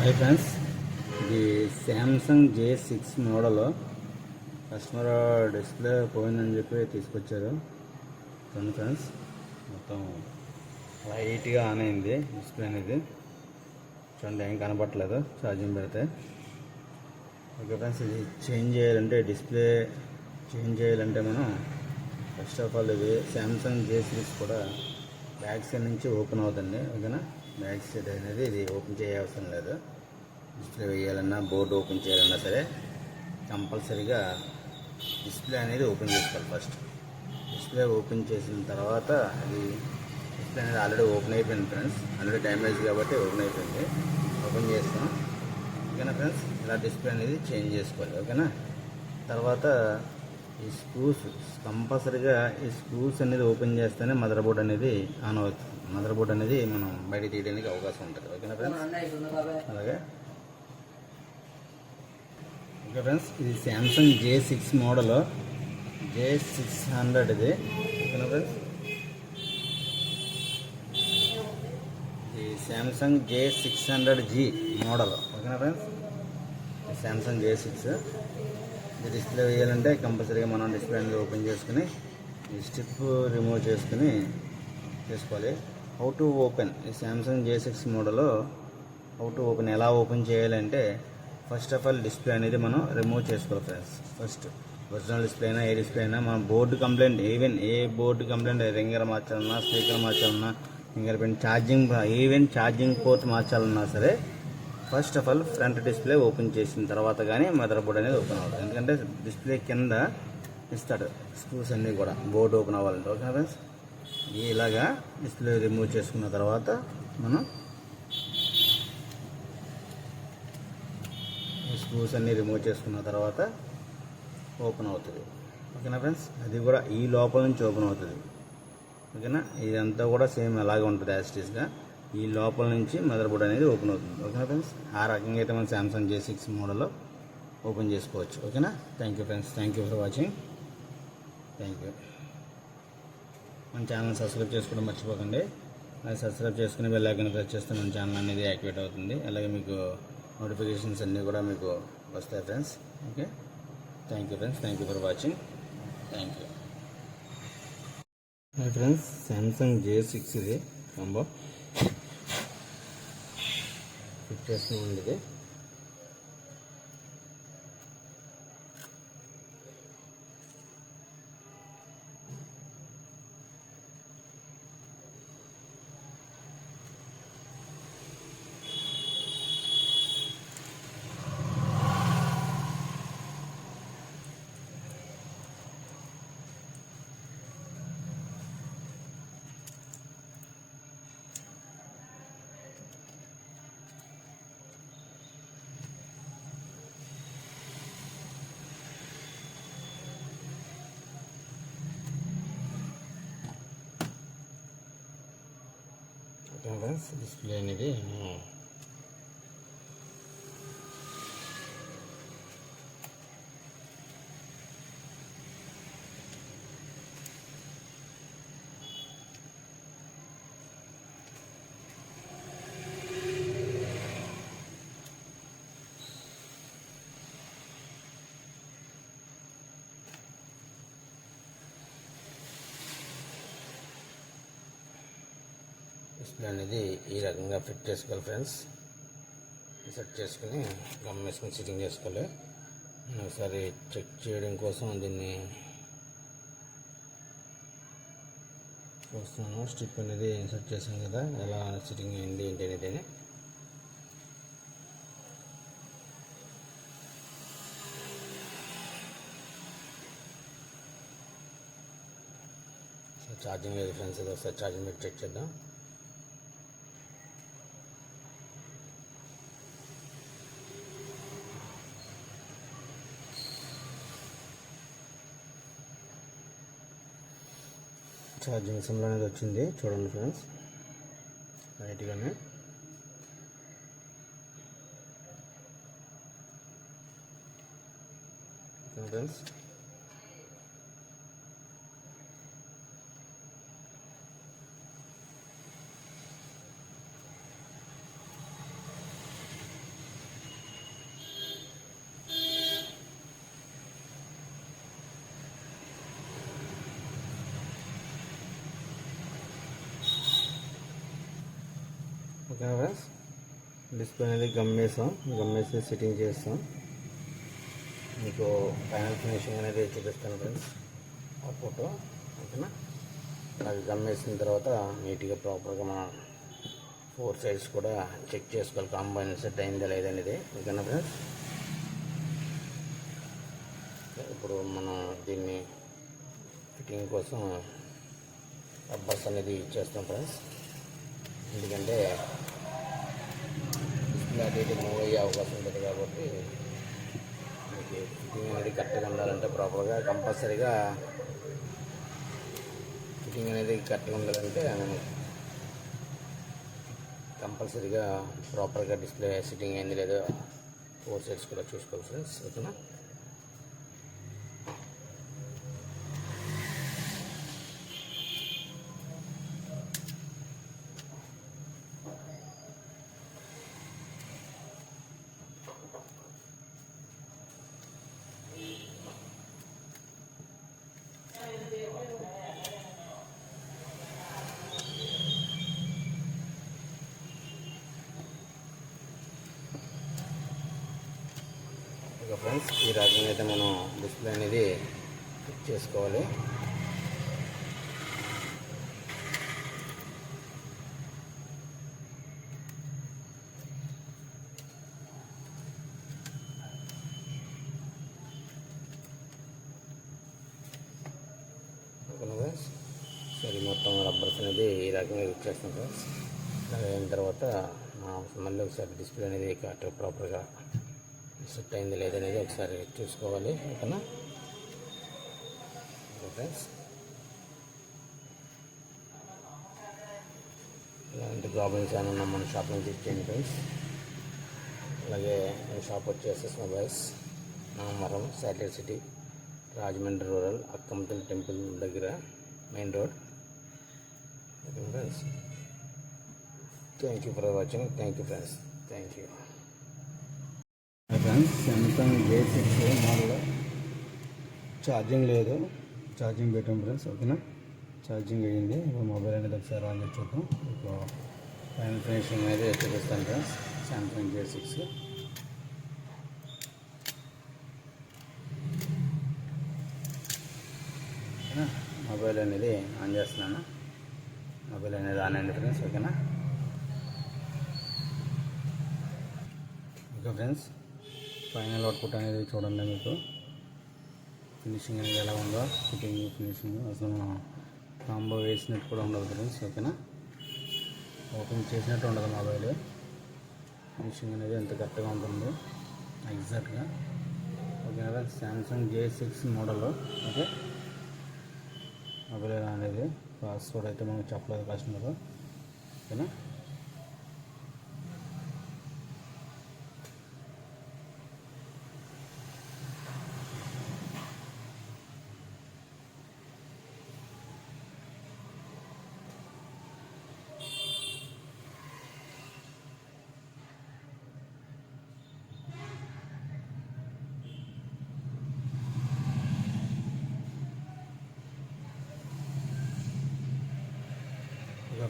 Hi friends, ఇది Samsung J6 model. Customer display పోయిందని చెప్పి తీసుకొచ్చారు. చూడండి ఫ్రెండ్స్, మొత్తం లైట్గా ఆన్ అయింది డిస్ప్లే అనేది. చూడండి, ఏం కనపట్లేదు ఛార్జింగ్ పెడితే. ఓకే ఫ్రెండ్స్, ఇది చేంజ్ చేయాలంటే డిస్ప్లే చేంజ్ చేయాలంటే మనం ఫస్ట్ ఆఫ్ ఆల్ ఇది శాంసంగ్ J6 కూడా బ్యాక్ సైడ్ నుంచి ఓపెన్ అవుతుంది. ఓకేనా, బ్యాక్ సైడ్ అనేది ఇది ఓపెన్ చేయవసరం లేదు. డిస్ప్లే వేయాలన్నా బోర్డు ఓపెన్ చేయాలన్నా సరే కంపల్సరీగా డిస్ప్లే అనేది ఓపెన్ చేసుకోవాలి. ఫస్ట్ డిస్ప్లే ఓపెన్ చేసిన తర్వాత అది డిస్ప్లే అనేది ఆల్రెడీ ఓపెన్ అయిపోయింది ఫ్రెండ్స్. ఆల్రెడీ డ్యామేజ్ కాబట్టి ఓపెన్ అయిపోయింది. ఓపెన్ చేస్తాం. ఓకేనా ఫ్రెండ్స్, ఇలా డిస్ప్లే అనేది చేంజ్ చేసుకోవాలి. ఓకేనా, తర్వాత ఈ స్క్రూస్ కంపల్సరీగా ఈ స్క్రూస్ అనేది ఓపెన్ చేస్తేనే మదర్ బోర్డ్ అనేది ఆన్ అవుతుంది. మదర్ బోర్డ్ అనేది మనం బయట తీయడానికి అవకాశం ఉంటుంది. ఓకేనా ఫ్రెండ్స్, అలాగే ఓకే ఫ్రెండ్స్, ఇది శాంసంగ్ J6 మోడల్ J600 ఇది. ఓకేనా ఫ్రెండ్స్, ఇది శాంసంగ్ J600G మోడల్. ఓకేనా ఫ్రెండ్స్, శాంసంగ్ J6 ఇది డిస్ప్లే వేయాలంటే కంపల్సరీగా మనం డిస్ప్లే అనేది ఓపెన్ చేసుకుని ఈ స్టిప్ రిమూవ్ చేసుకుని చేసుకోవాలి. హౌ టు ఓపెన్ ఈ Samsung J6 model how to open ఎలా ఓపెన్ చేయాలంటే ఫస్ట్ ఆఫ్ ఆల్ డిస్ప్లే అనేది మనం రిమూవ్ చేసుకోవాలి ఫ్రెండ్స్. ఫస్ట్ ఒరిజినల్ డిస్ప్లే అయినా ఏ డిస్ప్లే అయినా మనం board complaint even a board complaint ringer మార్చాలన్నా స్పీకర్ మార్చాలన్నా ఫింగర్ ప్రింట్ ఛార్జింగ్ పోర్ట్ మార్చాలన్నా సరే first of all front display open చేసిన తర్వాత కానీ మదర్ బోర్డ్ అనేది ఓపెన్ అవుతుంది. ఎందుకంటే డిస్ప్లే కింద ఇస్తాడు స్క్రూస్ అన్నీ కూడా బోర్డు ఓపెన్ అవ్వాలంటే. ఓకే ఫ్రెండ్స్, ఇలాగా డిస్ప్లే రిమూవ్ చేసుకున్న తర్వాత మనం స్క్రూస్ అన్నీ రిమూవ్ చేసుకున్న తర్వాత ఓపెన్ అవుతుంది. ఓకేనా ఫ్రెండ్స్, అది కూడా ఈ లోపల నుంచి ఓపెన్ అవుతుంది. ఓకేనా, ఇదంతా కూడా సేమ్ అలాగే ఉంటుంది యాస్టీస్గా. ఈ లోపల నుంచి మదర్ బోర్డ్ అనేది ఓపెన్ అవుతుంది. ఓకేనా ఫ్రెండ్స్, ఆ రకంగా అయితే మనం శాంసంగ్ J6 మోడల్లో ఓపెన్ చేసుకోవచ్చు. ఓకేనా, thank you friends, thank you for watching. Thank you. మన ఛానల్ సబ్స్క్రైబ్ చేసుకోవడం మర్చిపోకండి. అది సబ్స్క్రైబ్ చేసుకుని బెల్ ఐకాన్ ప్రెస్ చేస్తే మన ఛానల్ అనేది యాక్టివేట్ అవుతుంది. అలాగే మీకు నోటిఫికేషన్స్ అన్నీ కూడా మీకు వస్తాయి friends. Okay, thank you friends, thank you for watching. Thank you. Hi friends, Samsung J6 ఇది కాంబో ఫిట్ చేస్తున్నాం ఇది. ఫ్రెండ్స్, డిస్ప్లే అనేది డిస్ప్లే అనేది ఈ రకంగా ఫిట్ చేసుకోవాలి ఫ్రెండ్స్. సెట్ చేసుకుని గమ్ వేసుకుని సిట్టింగ్ చేసుకోవాలి. ఒకసారి చెక్ చేయడం కోసం దీన్ని చూస్తున్నాను. స్టిప్ అనేది సెట్ చేసాను కదా, ఎలా సిట్టింగ్ అయింది ఏంటి అనేది. ఛార్జింగ్ లేదు ఫ్రెండ్స్, ఇది ఒకసారి ఛార్జింగ్ పెట్టి చెక్ చేద్దాం. ఛార్జింగ్ సింబల్ అనేది వచ్చింది, చూడండి ఫ్రెండ్స్, లైట్గానే. ఫ్రెండ్స్, ఓకేనా ఫ్రెండ్స్, డిస్ప్లే అనేది గమ్మేసి సెట్టింగ్ చేస్తాం. మీకు ఫైనల్ ఫినిషింగ్ అనేది చూపిస్తాను ఫ్రెండ్స్ ఆ ఫోటో. ఓకేనా, అది గమ్మేసిన తర్వాత నీట్గా ప్రాపర్గా మనం 4 సైడ్స్ కూడా చెక్ చేసుకోవాలి, కాంబైన్ సెట్ అయిందా లేదనేది. ఓకేనా ఫ్రెండ్స్, ఇప్పుడు మనం దీన్ని ఫిట్టింగ్ కోసం రబ్బర్స్ అనేది ఇచ్చేస్తాం ఫ్రెండ్స్. ఎందుకంటే డిస్ప్లే అటు ఇటు మూవ్ అయ్యే అవకాశం ఉంటుంది కాబట్టి మనకి ఫిట్టింగ్ అనేది కరెక్ట్గా ఉండాలంటే ప్రాపర్గా కంపల్సరీగా ఫిట్టింగ్ అనేది కరెక్ట్గా ఉండాలంటే కంపల్సరీగా ప్రాపర్గా డిస్ప్లే సెట్టింగ్ అయింది లేదో 4 సైడ్స్ కూడా చూసుకోవాలి ఫ్రెండ్స్. ఓకేనా, ఫ్రెండ్స్ ఈ రకంగా అయితే మనం డిస్ప్లే అనేది ఫిట్ చేసుకోవాలి. ఓకేనా ఫ్రెండ్స్, సరే మొత్తం రబ్బర్స్ అనేది ఈ రకంగా యూజ్ చేస్తాం ఫ్రెండ్స్. అయిన తర్వాత మళ్ళీ ఒకసారి డిస్ప్లే అనేది ప్రాపర్గా సెట్ అయింది లేదనేది ఒకసారి చూసుకోవాలి. ఓకేనా ఫ్రెండ్స్, ఇలాంటి ప్రాబ్లమ్స్ ఏమన్నా మన షాప్ నుంచి ఇచ్చేయండి ఫ్రెండ్స్. అలాగే మన షాప్ వచ్చేసి mobiles Namavaram satellite city Rajahmundry rural Akkammathalli temple దగ్గర main road. Okay friends, thank you for watching. Thank you friends, thank you friends. Samsung J6 model charging లేదు, ఛార్జింగ్ పెట్టాం ఫ్రెండ్స్. ఓకేనా, ఛార్జింగ్ అయ్యింది. ఇప్పుడు మొబైల్ అనేది ఒకసారి ఆన్ చేసి చూద్దాం. ఇప్పుడు ఫైనల్ ఫినిషింగ్ అనేది చూపిస్తాను ఫ్రెండ్స్. సామ్సంగ్ J6 మొబైల్ అనేది ఆన్ చేస్తున్నాను. మొబైల్ అనేది ఆన్ అయింది ఫ్రెండ్స్. ఓకేనా, ఓకే ఫ్రెండ్స్, ఫైనల్ అవుట్పుట్ అనేది చూడండి. మీకు ఫినిషింగ్ అనేది ఎలా ఉందో, ఫిట్టింగ్ ఫినిషింగ్ అసలు కాంబో వేసినట్టు కూడా ఉండదు ఫ్రెండ్స్. ఓకేనా, ఓపెన్ చేసినట్టు ఉండదు మొబైల్. ఫినిషింగ్ అనేది ఎంత కరెక్ట్గా ఉంటుంది ఎగ్జాక్ట్గా. ఓకేనా friends, Samsung J6 model. Okay, mobile అనేది పాస్వర్డ్ అయితే మనకు చెప్పలేదు కస్టమర్. ఓకేనా,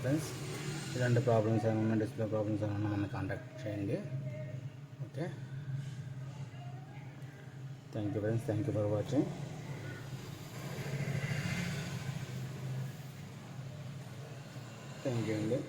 ఫ్రెండ్స్, ఇలాంటి ప్రాబ్లమ్స్ ఏమన్నా, డిస్ప్లే ప్రాబ్లమ్స్ ఏమన్నా మన కాంటాక్ట్ చేయండి. Okay, thank you friends, thank you for watching. Thank you అండి.